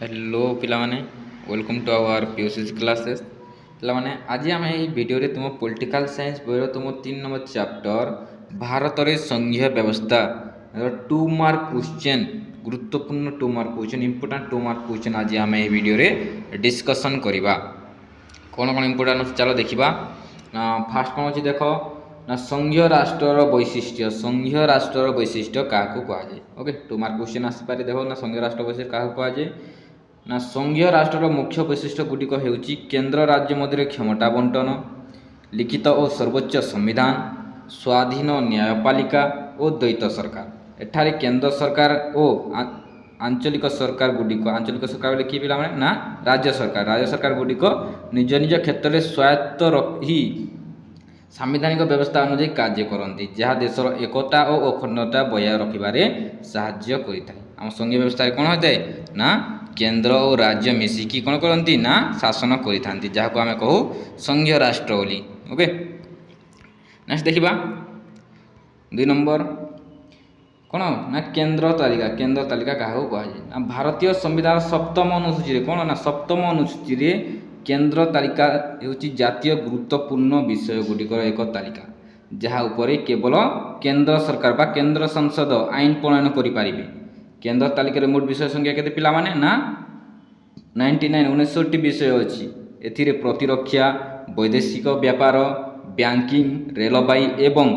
Hello पिलामाने welcome to our PUC classes पिलामाने आज आम ये वीडियो रे तुम पॉलिटिकल साइंस बहिर तुम 3 नंबर चैप्टर भारत रे संघीय व्यवस्था 2 मार्क क्वेश्चन गुरुत्वपूर्ण 2 mark question important 2 mark question आज आम ये वीडियो रे डिस्कशन करवा कौन कौन इंपोर्टेंट चलो देखा फास्ट कौन अच्छी देख ना संघीय राष्ट्र वैशिष्ट्य क्या कहुए ओके 2 मार्क क्वेश्चन आसपारे देख ना संघीय राष्ट्र वैशिष्ट्य क्या कहुए ना संघीय राष्ट्र मुख्य वैशिष्ट्य गुड़िक हो केन्द्र राज्य मध्य क्षमता बंटन लिखित और सर्वोच्च संविधान स्वाधीन न्यायपालिका और द्वैत सरकार एठारे केन्द्र सरकार और आंचलिक सरकार गुड़िक आंचलिक सरकार बोले किए पे ना राज्य सरकार गुड़िक निज निज क्षेत्र में स्वायत्त रही सांविधानिक व्यवस्था अनुଯାयी कार्य करती जहाँ देशर एकता और अखंडता बजाय रखिबारे साहाय्य करिଥାଏ आम संघीय व्यवस्था कौन होता है ना केन्द्र और राज्य मिसिकी कौन करती ना शासन करि जहाँ को आम कहू संघीय राष्ट्र बोली ओके नेक्स्ट देखा 2 नंबर कौन ना केन्द्र तालिका क्या कहुए भारतीय संविधान सप्तम अनुसूची कौन ना सप्तम अनुसूची केन्द्र तालिका होची जातीय गुरुत्वपूर्ण विषय गुड़िकर एक तालिका जहाँ उपरे केवल केन्द्र सरकार बा केन्द्र संसद आईन प्रणयन करें केन्द्र तालिकार मोट विषय संख्या केते पिला माने ना 99 विषय अच्छी एथिरे प्रतिरक्षा वैदेशिक व्यापार बैंकिंग रेलबाई एवं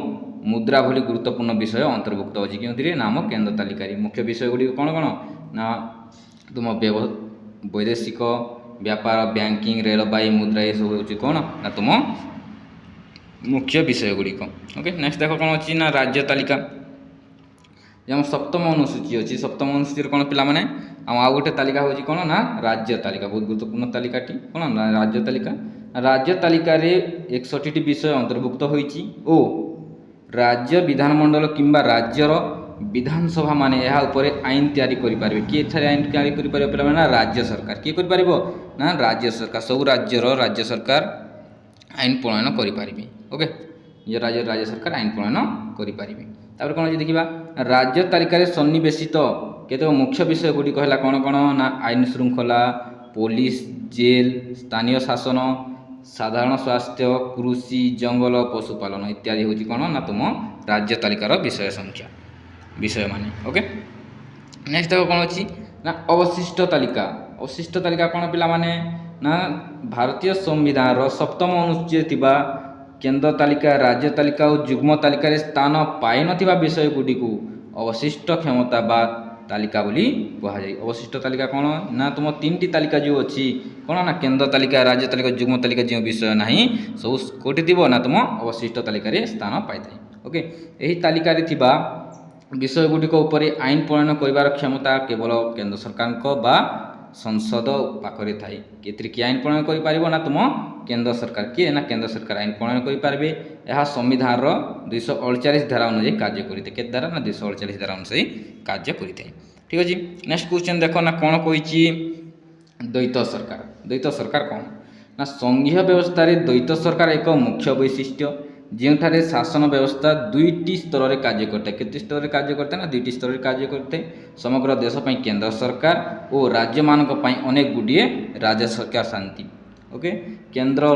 मुद्रा भली गुरुत्वपूर्ण विषय अंतर्भुक्त अच्छी क्यों नाम केन्द्र तालिका मुख्य विषय गुड़ी कौन कौन ना तुम वैदेशिक व्यापार बैंकिंग रेलबाई मुद्रा ये सब हूँ कौन ना तुम मुख्य विषय गुड़िक ओके नेक्स्ट देख कौन अच्छी ना राज्य तालिका जब सप्तम अनुसूची अच्छी सप्तम अनुसूची कौन पे आउ गोटे तालिका हूँ कौन ना राज्य तालिका बहुत गुरुत्वपूर्ण तालिकाटी कौन ना राज्य तालिकार 61 विषय अंतर्भुक्त हो राज्य विधानमंडल किंबा राज्यर विधानसभा माने यह उपरे आईन तैयारी करें किए आईन तैयारी करें ना राज्य सरकार किए कर ना राज्य सरकार सब राज्य सरकार आईन प्रणयन करें ओके ये राज्य सरकार आईन प्रणयन करें कौन अच्छी देखा राज्य तालिकार सन्निवेशित केतक मुख्य विषय गुड़िक है कौन कौन ना आईन श्रृंखला पुलिस जेल स्थानीय शासन साधारण स्वास्थ्य कृषि जंगल पशुपालन इत्यादि हूँ कौन ना तुम राज्य तालिकार विषय माने ओके नेक्स्ट देख कौन अच्छी ना अवशिष्ट तालिका कौन पिला माने ना भारतीय संविधान सप्तम अनुसूची केन्द्र तालिका राज्य तालिका और युग्म तालिका स्थान पाई नथिबा विषय गुडी को अवशिष्ट क्षमता बा तालिका बोली कहुए अवशिष्ट तालिका कौन ना तुम 3टी तालिका जो अच्छी कौन ना केन्द्र तालिका राज्य तालिका युग्म तालिका जो विषय ना सब कोटी थी ना तुम अवशिष्ट तालिका स्थान पाई ओके यही तालिकार थिबा विषय गुड़िक उपरे आईन प्रणयन कर क्षमता केवल केन्द्र सरकार बा संसद पाखरे थाई किए आईन प्रणयन कर ना तुम केन्द्र सरकार किए ना केन्द्र सरकार आईन प्रणयन करेंगे यह संविधान 248 धारा अनुଯାयी कार्य करते के धारा ना 248 धारा अनुसार कार्य करते ठीक अच्छे नेक्स्ट क्वेश्चन देख ना कौन कही द्वैत सरकार कौन ना संघीय व्यवस्था द्वैत सरकार एक मुख्य वैशिष्ट्य जो शासन व्यवस्था 2टी स्तर में कार्य करते केते स्तर में कार्य करते ना 2टी स्तर में कार्य करते समग्र देश केन्द्र सरकार और राज्य मानक अनेक गुड़िए राज्य सरकार शांति ओके केन्द्र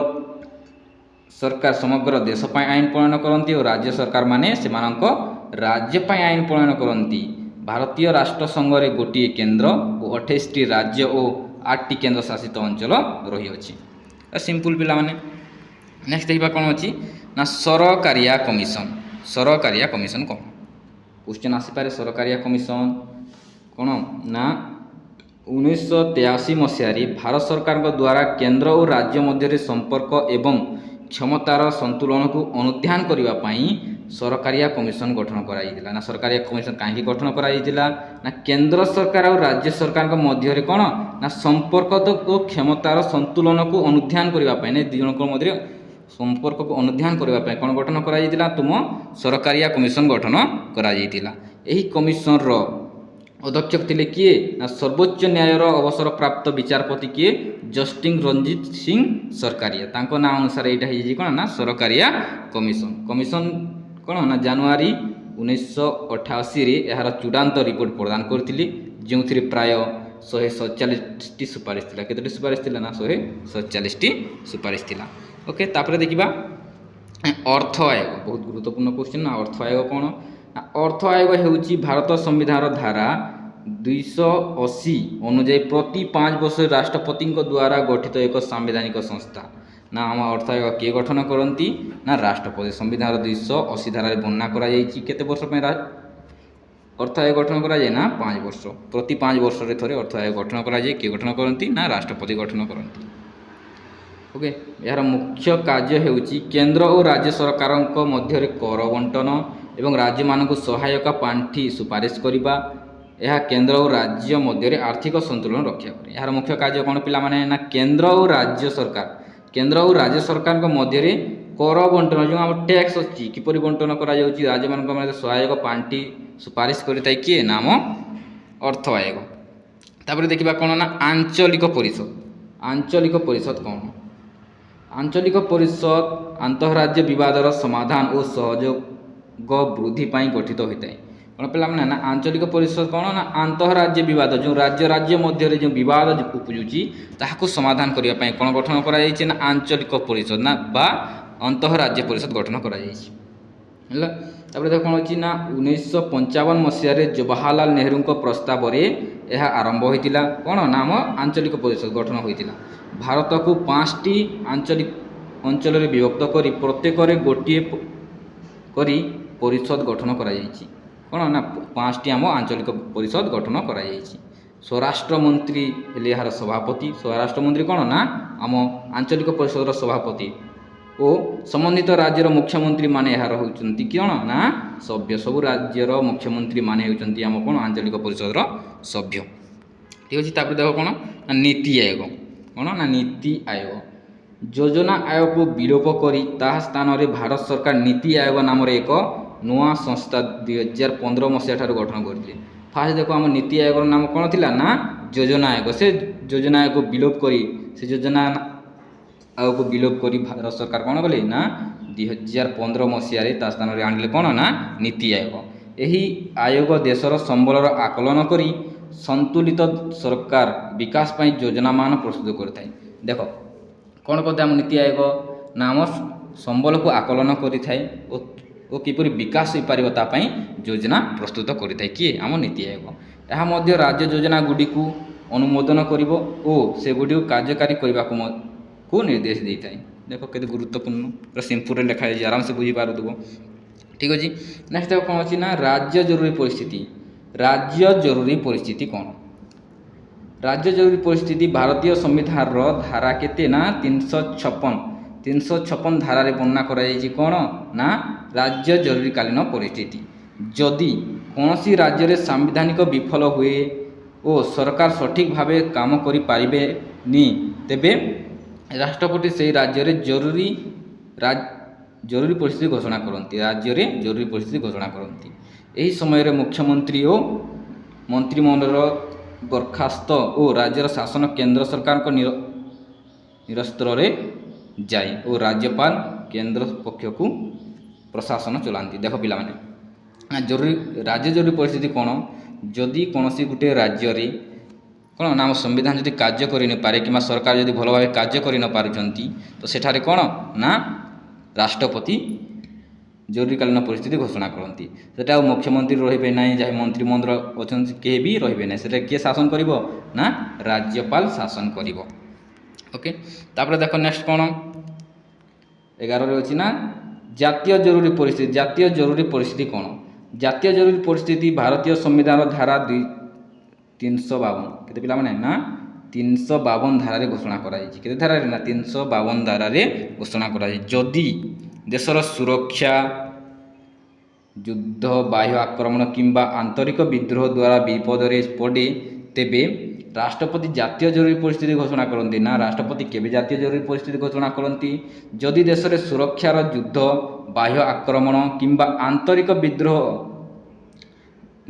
सरकार समग्र देश आईन प्रणयन करती और राज्य सरकार माने से राज्य आईन प्रणयन करती भारतीय राष्ट्र संघ रे गोटे केन्द्र और 28टी राज्य और 8टी केन्द्र शासित अंचल रही अछि सिंपल पिला माने नेक्स्ट देखा कौन अच्छी ना सरकारिया कमिशन कौन क्वेश्चन आसीपारे सरकारिया कमिशन कौन ना 1983 मसीह भारत सरकार द्वारा केन्द्र और राज्य मध्य संपर्क एवं क्षमतार संतुलन को अनुध्यान करने सरकारिया कमिशन गठन कराइला ना सरकारिया कमिशन कहीं गठन कराइला ना केन्द्र सरकार और राज्य सरकार मध्य कौन ना संपर्क तो क्षमतार संतुलन को अनुध्यान करने दुजन मध्य संपर्क को अनुध्यान करने कौन गठन कराइला तुम सरकारिया कमिशन गठन कराइला यही कमिशन अध्यक्ष थे किए ना सर्वोच्च न्यायर अवसर प्राप्त विचारपति किए जस्टिस रंजीत सिंह सरकारिया ना अनुसार यहाँ कौन ना सरकारिया कमिशन कौन ना जनवरी 1988 यार चूड़ांत रिपोर्ट प्रदान करती जो प्राय 147ଟି ସୁପାରିଶ ଥିଲା। କେତୋଟି ସୁପାରିଶ ଥିଲା ନା 147ଟି ସୁପାରିଶ ଥିଲା। ଓକେ, ତାପରେ ଦେଖିବା ଅର୍ଥ ଆୟୋଗ, ବହୁତ ଗୁରୁତ୍ୱପୂର୍ଣ୍ଣ କ୍ୱେଶ୍ଚିନ୍ ନା। ଅର୍ଥ ଆୟୋଗ କ'ଣ ନା, ଅର୍ଥ ଆୟୋଗ ହେଉଛି ଭାରତ ସମ୍ବିଧାନର ଧାରା 280 ଅନୁଯାୟୀ ପ୍ରତି 5 ବର୍ଷରେ ରାଷ୍ଟ୍ରପତିଙ୍କ ଦ୍ୱାରା ଗଠିତ ଏକ ସାମ୍ବିଧାନିକ ସଂସ୍ଥା। ନା ଆମ ଅର୍ଥ ଆୟୋଗ କିଏ ଗଠନ କରନ୍ତି ନା ରାଷ୍ଟ୍ରପତି। ସମ୍ବିଧାନର 280 ଧାରାରେ ବର୍ଣ୍ଣନା କରାଯାଇଛି କେତେ ବର୍ଷ ପାଇଁ ଅର୍ଥ ଆୟୋଗ ଗଠନ କରାଯାଏ ନା 5 ବର୍ଷ। ପ୍ରତି 5 ବର୍ଷରେ ଥରେ ଅର୍ଥ ଆୟୋଗ ଗଠନ କରାଯାଏ। କିଏ ଗଠନ କରନ୍ତି ନା ରାଷ୍ଟ୍ରପତି ଗଠନ କରନ୍ତି। ଓକେ, ଏହାର ମୁଖ୍ୟ କାର୍ଯ୍ୟ ହେଉଛି କେନ୍ଦ୍ର ଓ ରାଜ୍ୟ ସରକାରଙ୍କ ମଧ୍ୟରେ କର ବଣ୍ଟନ ଏବଂ ରାଜ୍ୟମାନଙ୍କୁ ସହାୟକ ପାଣ୍ଠି ସୁପାରିଶ କରିବା। ଏହା କେନ୍ଦ୍ର ଓ ରାଜ୍ୟ ମଧ୍ୟରେ ଆର୍ଥିକ ସନ୍ତୁଳନ ରକ୍ଷା କରେ। ଏହାର ମୁଖ୍ୟ କାର୍ଯ୍ୟ କ'ଣ ପିଲାମାନେ ନା କେନ୍ଦ୍ର ଓ ରାଜ୍ୟ ସରକାରଙ୍କ ମଧ୍ୟରେ କର ବଣ୍ଟନ, ଯେଉଁ ଆମ ଟ୍ୟାକ୍ସ ଅଛି କିପରି ବଣ୍ଟନ କରାଯାଉଛି, ରାଜ୍ୟମାନଙ୍କ ମଧ୍ୟରେ ସହାୟକ ପାଣ୍ଠି ସୁପାରିଶ କରିଥାଏ କିଏ ନା ଆମ ଅର୍ଥ ଆୟୋଗ। ତାପରେ ଦେଖିବା କ'ଣ ନା ଆଞ୍ଚଳିକ ପରିଷଦ। ଆଞ୍ଚଳିକ ପରିଷଦ କ'ଣ? ଆଞ୍ଚଳିକ ପରିଷଦ ଆନ୍ତଃରାଜ୍ୟ ବିବାଦର ସମାଧାନ ଓ ସହଯୋଗ ବୃଦ୍ଧି ପାଇଁ ଗଠିତ ହୋଇଥାଏ। କ'ଣ ପିଲାମାନେ ନା ଆଞ୍ଚଳିକ ପରିଷଦ କ'ଣ ନା ଆନ୍ତଃରାଜ୍ୟ ବିବାଦ, ଯେଉଁ ରାଜ୍ୟ ମଧ୍ୟରେ ଯେଉଁ ବିବାଦ ଉପୁଜୁଛି ତାହାକୁ ସମାଧାନ କରିବା ପାଇଁ କ'ଣ ଗଠନ କରାଯାଇଛି ନା ଆଞ୍ଚଳିକ ପରିଷଦ ନା ବା ଅନ୍ତଃରାଜ୍ୟ ପରିଷଦ ଗଠନ କରାଯାଇଛି। ହେଲା, ତାପରେ ଦେଖ କ'ଣ ଅଛି ନା 1955 ମସିହାରେ ଜବାହରଲାଲ ନେହେରୁଙ୍କ ପ୍ରସ୍ତାବରେ ଏହା ଆରମ୍ଭ ହୋଇଥିଲା। କ'ଣ ନା ଆମ ଆଞ୍ଚଳିକ ପରିଷଦ ଗଠନ ହୋଇଥିଲା। ଭାରତକୁ 5ଟି ଅଞ୍ଚଳରେ ବିଭକ୍ତ କରି ପ୍ରତ୍ୟେକରେ ଗୋଟିଏ କରି ପରିଷଦ ଗଠନ କରାଯାଇଛି। କ'ଣ ନା 5ଟି ଆମ ଆଞ୍ଚଳିକ ପରିଷଦ ଗଠନ କରାଯାଇଛି। ସ୍ୱରାଷ୍ଟ୍ର ମନ୍ତ୍ରୀ ହେଲେ ଏହାର ସଭାପତି। ସ୍ୱରାଷ୍ଟ୍ର ମନ୍ତ୍ରୀ କ'ଣ ନା ଆମ ଆଞ୍ଚଳିକ ପରିଷଦର ସଭାପତି ଓ ସମ୍ବନ୍ଧିତ ରାଜ୍ୟର ମୁଖ୍ୟମନ୍ତ୍ରୀମାନେ ଏହାର ହେଉଛନ୍ତି କ'ଣ ନା ସଭ୍ୟ। ସବୁ ରାଜ୍ୟର ମୁଖ୍ୟମନ୍ତ୍ରୀମାନେ ହେଉଛନ୍ତି ଆମ କ'ଣ ଆଞ୍ଚଳିକ ପରିଷଦର ସଭ୍ୟ। ଠିକ୍ ଅଛି, ତାପରେ ଦେଖ କ'ଣ ନା ନୀତି ଆୟୋଗ। କ'ଣ ନା ନୀତି ଆୟୋଗ ଯୋଜନା ଆୟୋଗକୁ ବିଲୋପ କରି ତାହା ସ୍ଥାନରେ ଭାରତ ସରକାର ନୀତି ଆୟୋଗ ନାମରେ ଏକ ନୂଆ ସଂସ୍ଥା 2015 ମସିହା ଠାରୁ ଗଠନ କରିଥିଲେ। ଫାଷ୍ଟ ଦେଖ ଆମ ନୀତି ଆୟୋଗର ନାମ କ'ଣ ଥିଲା ନା ଯୋଜନା ଆୟୋଗ। ସେ ଯୋଜନା ଆୟୋଗକୁ ବିଲୋପ କରି ଭାରତ ସରକାର କ'ଣ କଲେ ନା 2015 ମସିହାରେ ତା ସ୍ଥାନରେ ଆଣିଲେ କ'ଣ ନା ନୀତି ଆୟୋଗ। ଏହି ଆୟୋଗ ଦେଶର ସମ୍ବଳର ଆକଳନ କରି ସନ୍ତୁଳିତ ସରକାର ବିକାଶ ପାଇଁ ଯୋଜନାମାନ ପ୍ରସ୍ତୁତ କରିଥାଏ। ଦେଖ କ'ଣ କରିଥାଏ ଆମ ନୀତି ଆୟୋଗ ନା ଆମ ସମ୍ବଳକୁ ଆକଳନ କରିଥାଏ ଓ କିପରି ବିକାଶ ହୋଇପାରିବ ତା ପାଇଁ ଯୋଜନା ପ୍ରସ୍ତୁତ କରିଥାଏ କିଏ ଆମ ନୀତି ଆୟୋଗ। ଏହା ମଧ୍ୟ ରାଜ୍ୟ ଯୋଜନା ଗୁଡ଼ିକୁ ଅନୁମୋଦନ କରିବ ଓ ସେଗୁଡ଼ିକୁ କାର୍ଯ୍ୟକାରୀ କରିବାକୁ ନିର୍ଦ୍ଦେଶ ଦେଇଥାଏ। ଦେଖ କେତେ ଗୁରୁତ୍ୱପୂର୍ଣ୍ଣ, ପୁରା ସିମ୍ପୁଲରେ ଲେଖା ହେଇଛି, ଆରାମସେ ବୁଝିପାରୁଥିବ। ଠିକ୍ ଅଛି, ନେକ୍ସଟ ଦେଖ କ'ଣ ଅଛି ନା ରାଜ୍ୟ ଜରୁରୀ ପରିସ୍ଥିତି। ରାଜ୍ୟ ଜରୁରୀ ପରିସ୍ଥିତି କ'ଣ? ରାଜ୍ୟ ଜରୁରୀ ପରିସ୍ଥିତି ଭାରତୀୟ ସମ୍ବିଧାନର ଧାରା କେତେ ନା 356 ଧାରାରେ ବର୍ଣ୍ଣନା କରାଯାଇଛି। କ'ଣ ନା ରାଜ୍ୟ ଜରୁରୀକାଳୀନ ପରିସ୍ଥିତି ଯଦି କୌଣସି ରାଜ୍ୟରେ ସାମ୍ବିଧାନିକ ବିଫଳ ହୁଏ ଓ ସରକାର ସଠିକ୍ ଭାବେ କାମ କରିପାରିବେନି, ତେବେ ରାଷ୍ଟ୍ରପତି ସେହି ରାଜ୍ୟରେ ଜରୁରୀ ପରିସ୍ଥିତି ଘୋଷଣା କରନ୍ତି। ରାଜ୍ୟରେ ଜରୁରୀ ପରିସ୍ଥିତି ଘୋଷଣା କରନ୍ତି। ଏହି ସମୟରେ ମୁଖ୍ୟମନ୍ତ୍ରୀ ଓ ମନ୍ତ୍ରିମଣ୍ଡଳର ବରଖାସ୍ତ ଓ ରାଜ୍ୟର ଶାସନ କେନ୍ଦ୍ର ସରକାରଙ୍କ ନିରସ୍ତ୍ରରେ ଯାଏ ଓ ରାଜ୍ୟପାଳ କେନ୍ଦ୍ର ପକ୍ଷକୁ ପ୍ରଶାସନ ଚଲାନ୍ତି। ଦେଖ ପିଲାମାନେ ରାଜ୍ୟ ଜରୁରୀ ପରିସ୍ଥିତି କ'ଣ? ଯଦି କୌଣସି ଗୋଟିଏ ରାଜ୍ୟରେ କ'ଣ ନା ଆମ ସମ୍ବିଧାନ ଯଦି କାର୍ଯ୍ୟ କରିନପାରେ କିମ୍ବା ସରକାର ଯଦି ଭଲ ଭାବେ କାର୍ଯ୍ୟ କରିନପାରୁଛନ୍ତି, ତ ସେଠାରେ କ'ଣ ନା ରାଷ୍ଟ୍ରପତି ଜରୁରୀକାଳୀନ ପରିସ୍ଥିତି ଘୋଷଣା କରନ୍ତି। ସେଟା ଆଉ ମୁଖ୍ୟମନ୍ତ୍ରୀ ରହିବେ ନାହିଁ, ଯାହା ମନ୍ତ୍ରିମଣ୍ଡଳ ଅଛନ୍ତି କେହି ବି ରହିବେ ନାହିଁ। ସେଟା କିଏ ଶାସନ କରିବ ନା ରାଜ୍ୟପାଳ ଶାସନ କରିବ। ଓକେ, ତାପରେ ଦେଖ ନେକ୍ସଟ କ'ଣ 11ରେ ଅଛି ନା ଜାତୀୟ ଜରୁରୀ ପରିସ୍ଥିତି। ଜାତୀୟ ଜରୁରୀ ପରିସ୍ଥିତି କ'ଣ? ଜାତୀୟ ଜରୁରୀ ପରିସ୍ଥିତି ଭାରତୀୟ ସମ୍ବିଧାନର ଧାରା 352 କେତେ ପିଲାମାନେ ନା 352 ଧାରାରେ ଘୋଷଣା କରାଯାଇଛି। କେତେ ଧାରାରେ ନା 352 ଧାରାରେ ଘୋଷଣା କରାଯାଇଛି। ଯଦି ଦେଶର ସୁରକ୍ଷା, ଯୁଦ୍ଧ, ବାହ୍ୟ ଆକ୍ରମଣ କିମ୍ବା ଆନ୍ତରିକ ବିଦ୍ରୋହ ଦ୍ୱାରା ବିପଦରେ ପଡ଼େ, ତେବେ ରାଷ୍ଟ୍ରପତି ଜାତୀୟ ଜରୁରୀ ପରିସ୍ଥିତି ଘୋଷଣା କରନ୍ତି। ନା ରାଷ୍ଟ୍ରପତି କେବେ ଜାତୀୟ ଜରୁରୀ ପରିସ୍ଥିତି ଘୋଷଣା କରନ୍ତି? ଯଦି ଦେଶରେ ସୁରକ୍ଷାର ଯୁଦ୍ଧ, ବାହ୍ୟ ଆକ୍ରମଣ କିମ୍ବା ଆନ୍ତରିକ ବିଦ୍ରୋହ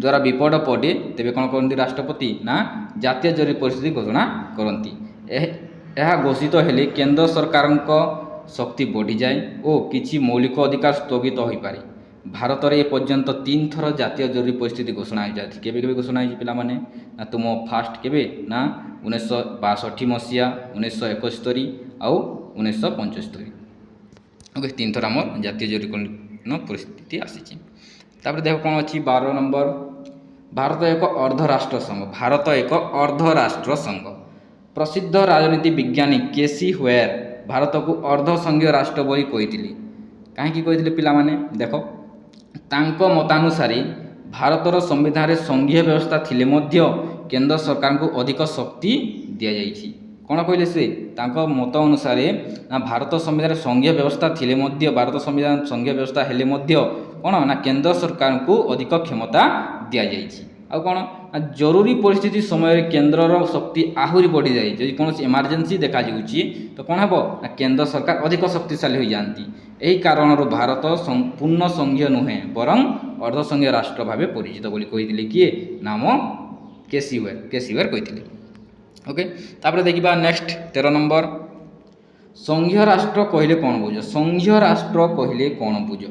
ଦ୍ୱାରା ବିପଦ ପଡ଼େ, ତେବେ କ'ଣ କରନ୍ତି ରାଷ୍ଟ୍ରପତି ନା ଜାତୀୟ ଜରୁରୀ ପରିସ୍ଥିତି ଘୋଷଣା କରନ୍ତି। ଏହା ଘୋଷିତ ହେଲେ କେନ୍ଦ୍ର ସରକାରଙ୍କ ଶକ୍ତି ବଢ଼ିଯାଏ ଓ କିଛି ମୌଳିକ ଅଧିକାର ସ୍ଥଗିତ ହୋଇପାରେ। ଭାରତରେ ଏ ପର୍ଯ୍ୟନ୍ତ 3 ଥର ଜାତୀୟ ଜରୁରୀ ପରିସ୍ଥିତି ଘୋଷଣା ହୋଇଯାଇଛି। କେବେ କେବେ ଘୋଷଣା ହେଇଛି ପିଲାମାନେ? ନା ତୁମ ଫାଷ୍ଟ କେବେ? ନା 1962 ମସିହା, 1971 ଆଉ 1975। ଓକେ, 3 ଥର ଆମର ଜାତୀୟ ଜରୁରୀକାଳୀନ ପରିସ୍ଥିତି ଆସିଛି। ତାପରେ ଦେଖ କ'ଣ ଅଛି 12 ନମ୍ବର, ଭାରତ ଏକ ଅର୍ଦ୍ଧରାଷ୍ଟ୍ର ସଂଘ। ଭାରତ ଏକ ଅର୍ଦ୍ଧରାଷ୍ଟ୍ର ସଂଘ। ପ୍ରସିଦ୍ଧ ରାଜନୀତି ବିଜ୍ଞାନୀ କେସି ହ୍ୱେର ଭାରତକୁ ଅର୍ଦ୍ଧ ସଂଘୀୟ ରାଷ୍ଟ୍ର ବୋଲି କହିଥିଲେ। କାହିଁକି କହିଥିଲେ ପିଲାମାନେ? ଦେଖ, ତାଙ୍କ ମତାନୁସାରେ ଭାରତର ସମ୍ବିଧାନରେ ସଂଘୀୟ ବ୍ୟବସ୍ଥା ଥିଲେ ମଧ୍ୟ କେନ୍ଦ୍ର ସରକାରଙ୍କୁ ଅଧିକ ଶକ୍ତି ଦିଆଯାଇଛି। କ'ଣ କହିଲେ ସେ? ତାଙ୍କ ମତ ଅନୁସାରେ ନା ଭାରତ ସମ୍ବିଧାନରେ ସଂଘୀୟ ବ୍ୟବସ୍ଥା ଥିଲେ ମଧ୍ୟ, ଭାରତ ସମ୍ବିଧାନ ସଂଘୀୟ ବ୍ୟବସ୍ଥା ହେଲେ ମଧ୍ୟ କ'ଣ ନା କେନ୍ଦ୍ର ସରକାରଙ୍କୁ ଅଧିକ କ୍ଷମତା ଦିଆଯାଇଛି। ଆଉ କ'ଣ ନା ଜରୁରୀ ପରିସ୍ଥିତି ସମୟରେ କେନ୍ଦ୍ରର ଶକ୍ତି ଆହୁରି ବଢ଼ିଯାଏ। ଯଦି କୌଣସି ଏମର୍ଜେନ୍ସି ଦେଖାଯାଉଛି ତ କ'ଣ ହେବ ନା କେନ୍ଦ୍ର ସରକାର ଅଧିକ ଶକ୍ତିଶାଳୀ ହୋଇଯାଆନ୍ତି। ଏହି କାରଣରୁ ଭାରତ ପୂର୍ଣ୍ଣ ସଂଘୀୟ ନୁହେଁ ବରଂ ଅର୍ଦ୍ଧ ସଂଘୀୟ ରାଷ୍ଟ୍ର ଭାବେ ପରିଚିତ ବୋଲି କହିଥିଲେ। କିଏ? ନାମ କେସି ହ୍ୱେର କହିଥିଲେ। ଓକେ, ତାପରେ ଦେଖିବା ନେକ୍ସଟ 13 ନମ୍ବର, ସଂଘୀୟ ରାଷ୍ଟ୍ର କହିଲେ କ'ଣ ବୁଝ? ସଂଘୀୟ ରାଷ୍ଟ୍ର କହିଲେ କ'ଣ ବୁଝ?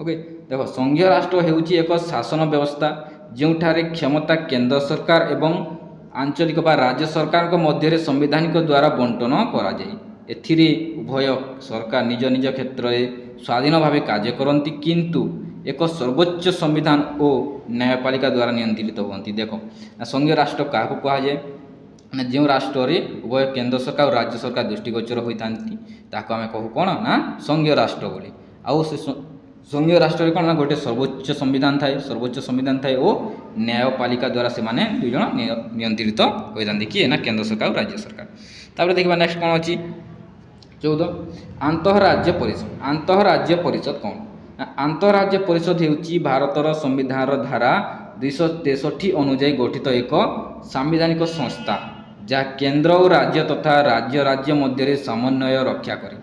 ଓକେ, ଦେଖ, ସଂଘୀୟ ରାଷ୍ଟ୍ର ହେଉଛି ଏକ ଶାସନ ବ୍ୟବସ୍ଥା ଯେଉଁଠାରେ କ୍ଷମତା କେନ୍ଦ୍ର ସରକାର ଏବଂ ଆଞ୍ଚଳିକ ବା ରାଜ୍ୟ ସରକାରଙ୍କ ମଧ୍ୟରେ ସାମ୍ବିଧାନିକ ଦ୍ୱାରା ବଣ୍ଟନ କରାଯାଏ। ଏଥିରେ ଉଭୟ ସରକାର ନିଜ ନିଜ କ୍ଷେତ୍ରରେ ସ୍ୱାଧୀନ ଭାବେ କାର୍ଯ୍ୟ କରନ୍ତି କିନ୍ତୁ ଏକ ସର୍ବୋଚ୍ଚ ସମ୍ବିଧାନ ଓ ନ୍ୟାୟପାଳିକା ଦ୍ୱାରା ନିୟନ୍ତ୍ରିତ ହୁଅନ୍ତି। ଦେଖ, ସଂଘୀୟ ରାଷ୍ଟ୍ର କାହାକୁ କୁହାଯାଏ? ନା ଯେଉଁ ରାଷ୍ଟ୍ରରେ ଉଭୟ କେନ୍ଦ୍ର ସରକାର ଓ ରାଜ୍ୟ ସରକାର ଦୃଷ୍ଟିଗୋଚର ହୋଇଥାନ୍ତି ତାହାକୁ ଆମେ କହୁ କ'ଣ ନା ସଂଘୀୟ ରାଷ୍ଟ୍ର ବୋଲି। ଆଉ ସେ ସଂଘୀୟ ରାଷ୍ଟ୍ରରେ କ'ଣ ନା ଗୋଟେ ସର୍ବୋଚ୍ଚ ସମ୍ବିଧାନ ଥାଏ ଓ ନ୍ୟାୟପାଳିକା ଦ୍ୱାରା ସେମାନେ ଦୁଇ ଜଣ ନିୟନ୍ତ୍ରିତ ହୋଇଥାନ୍ତି। କିଏ? ନା କେନ୍ଦ୍ର ସରକାର ଓ ରାଜ୍ୟ ସରକାର। ତାପରେ ଦେଖିବା ନେକ୍ସଟ କ'ଣ ଅଛି 14, ଆନ୍ତଃରାଜ୍ୟ ପରିଷଦ। ଆନ୍ତଃରାଜ୍ୟ ପରିଷଦ କ'ଣ? ନା ଆନ୍ତଃରାଜ୍ୟ ପରିଷଦ ହେଉଛି ଭାରତର ସମ୍ବିଧାନର ଧାରା 263 ଅନୁଯାୟୀ ଗଠିତ ଏକ ସାମ୍ବିଧାନିକ ସଂସ୍ଥା ଯାହା କେନ୍ଦ୍ର ଓ ରାଜ୍ୟ ତଥା ରାଜ୍ୟ ମଧ୍ୟରେ ସମନ୍ୱୟ ରକ୍ଷା କରେ।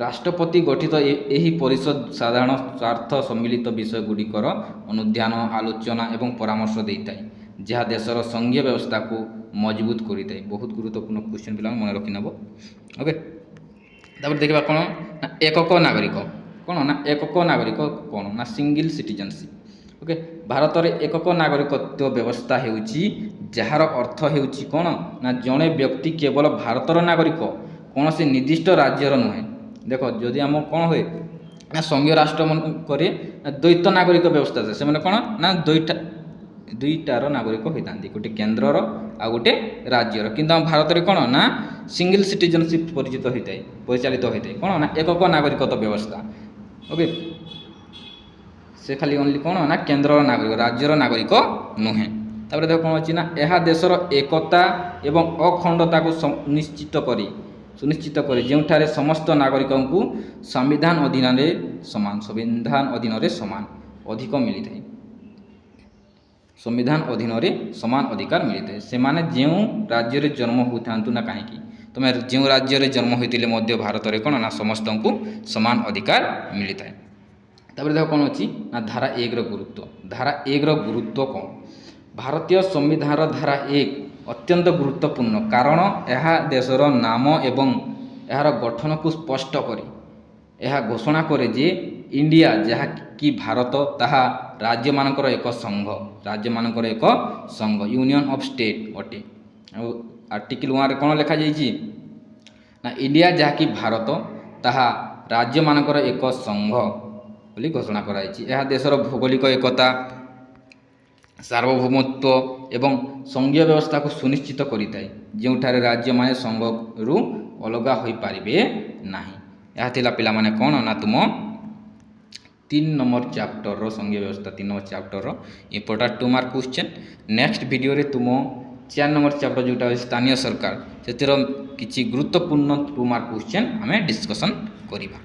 ରାଷ୍ଟ୍ରପତି ଗଠିତ ଏହି ପରିଷଦ ସାଧାରଣ ସ୍ୱାର୍ଥ ସମ୍ମିଳିତ ବିଷୟଗୁଡ଼ିକର ଅନୁଧ୍ୟାନ, ଆଲୋଚନା ଏବଂ ପରାମର୍ଶ ଦେଇଥାଏ ଯାହା ଦେଶର ସଂଘୀୟ ବ୍ୟବସ୍ଥାକୁ ମଜବୁତ କରିଥାଏ। ବହୁତ ଗୁରୁତ୍ୱପୂର୍ଣ୍ଣ କ୍ୱେଶ୍ଚନ୍ ପିଲାମାନେ ମନେ ରଖିନେବ। ଓକେ, ତାପରେ ଦେଖିବା କ'ଣ ନା ଏକକ ନାଗରିକ। କ'ଣ ନା ଏକକ ନାଗରିକ କ'ଣ ନା ସିଙ୍ଗଲ ସିଟିଜେନସିପ୍। ଓକେ, ଭାରତରେ ଏକକ ନାଗରିକତ୍ୱ ବ୍ୟବସ୍ଥା ହେଉଛି ଯାହାର ଅର୍ଥ ହେଉଛି କ'ଣ ନା ଜଣେ ବ୍ୟକ୍ତି କେବଳ ଭାରତର ନାଗରିକ, କୌଣସି ନିର୍ଦ୍ଦିଷ୍ଟ ରାଜ୍ୟର ନୁହେଁ। ଦେଖ, ଯଦି ଆମ କ'ଣ ହୁଏ ନା ସଂଘୀୟ ରାଷ୍ଟ୍ରମାନଙ୍କରେ ଦ୍ୱୈତ ନାଗରିକ ବ୍ୟବସ୍ଥା ଥାଏ। ସେମାନେ କ'ଣ ନା ଦୁଇଟାର ନାଗରିକ ହୋଇଥାନ୍ତି, ଗୋଟେ କେନ୍ଦ୍ରର ଆଉ ଗୋଟେ ରାଜ୍ୟର। କିନ୍ତୁ ଆମ ଭାରତରେ କ'ଣ ନା ସିଙ୍ଗଲ ସିଟିଜେନସିପ୍ ପରିଚାଳିତ ହୋଇଥାଏ। କ'ଣ ନା ଏକକ ନାଗରିକତ୍ୱ ବ୍ୟବସ୍ଥା। ଓକେ, ସେ ଖାଲି ଓନ୍ଲି କ'ଣ ନା କେନ୍ଦ୍ରର ନାଗରିକ, ରାଜ୍ୟର ନାଗରିକ ନୁହେଁ। ତାପରେ ଦେଖ କ'ଣ ଅଛି ନା ଏହା ଦେଶର ଏକତା ଏବଂ ଅଖଣ୍ଡତାକୁ ସୁନିଶ୍ଚିତ କରେ ଯେଉଁଠାରେ ସମସ୍ତ ନାଗରିକଙ୍କୁ ସମ୍ବିଧାନ ଅଧୀନରେ ସମାନ ଅଧିକ ମିଳିଥାଏ। ସମ୍ବିଧାନ ଅଧୀନରେ ସମାନ ଅଧିକାର ମିଳିଥାଏ। ସେମାନେ ଯେଉଁ ରାଜ୍ୟରେ ଜନ୍ମ ହୋଇଥାନ୍ତୁ ନା କାହିଁକି, ତୁମେ ଯେଉଁ ରାଜ୍ୟରେ ଜନ୍ମ ହୋଇଥିଲେ ମଧ୍ୟ ଭାରତରେ କ'ଣ ନା ସମସ୍ତଙ୍କୁ ସମାନ ଅଧିକାର ମିଳିଥାଏ। ତାପରେ ଦେଖ କ'ଣ ଅଛି ନା ଧାରା 1ର ଗୁରୁତ୍ୱ। ଧାରା 1ର ଗୁରୁତ୍ୱ କ'ଣ? ଭାରତୀୟ ସମ୍ବିଧାନର ଧାରା 1 ଅତ୍ୟନ୍ତ ଗୁରୁତ୍ୱପୂର୍ଣ୍ଣ କାରଣ ଏହା ଦେଶର ନାମ ଏବଂ ଏହାର ଗଠନକୁ ସ୍ପଷ୍ଟ କରେ। ଏହା ଘୋଷଣା କରେ ଯେ ଇଣ୍ଡିଆ ଯାହାକି ଭାରତ ତାହା ରାଜ୍ୟମାନଙ୍କର ଏକ ସଂଘ ୟୁନିଅନ୍ ଅଫ୍ ଷ୍ଟେଟ୍ ଅଟେ। ଆଉ ଆର୍ଟିକଲ 1ରେ କ'ଣ ଲେଖାଯାଇଛି ନା ଇଣ୍ଡିଆ ଯାହାକି ଭାରତ ତାହା ରାଜ୍ୟମାନଙ୍କର ଏକ ସଂଘ ବୋଲି ଘୋଷଣା କରାଯାଇଛି। ଏହା ଦେଶର ଭୌଗୋଳିକ ଏକତା, ସାର୍ବଭୌମତ୍ୱ ଏବଂ ସଂଘୀୟ ବ୍ୟବସ୍ଥାକୁ ସୁନିଶ୍ଚିତ କରିଥାଏ ଯେଉଁଠାରେ ରାଜ୍ୟମାନେ ସଂଘରୁ ଅଲଗା ହୋଇପାରିବେ ନାହିଁ। ଏହା ଥିଲା ପିଲାମାନେ କ'ଣ ନା ତୁମ 3 ନମ୍ବର ଚାପ୍ଟରର ସଂଘୀୟ ବ୍ୟବସ୍ଥା 3 ନମ୍ବର ଚାପ୍ଟରର ଇମ୍ପୋର୍ଟାଣ୍ଟ 2 ମାର୍କ କ୍ୱେଶ୍ଚନ୍। ନେକ୍ସଟ ଭିଡ଼ିଓରେ ତୁମ 4 ନମ୍ବର ଚାପ୍ଟର ଯେଉଁଟା ଅଛି ସ୍ଥାନୀୟ ସରକାର ସେଥିର କିଛି ଗୁରୁତ୍ୱପୂର୍ଣ୍ଣ 2 ମାର୍କ କ୍ୱେଶ୍ଚନ୍ ଆମେ ଡିସ୍କସନ୍ କରିବା।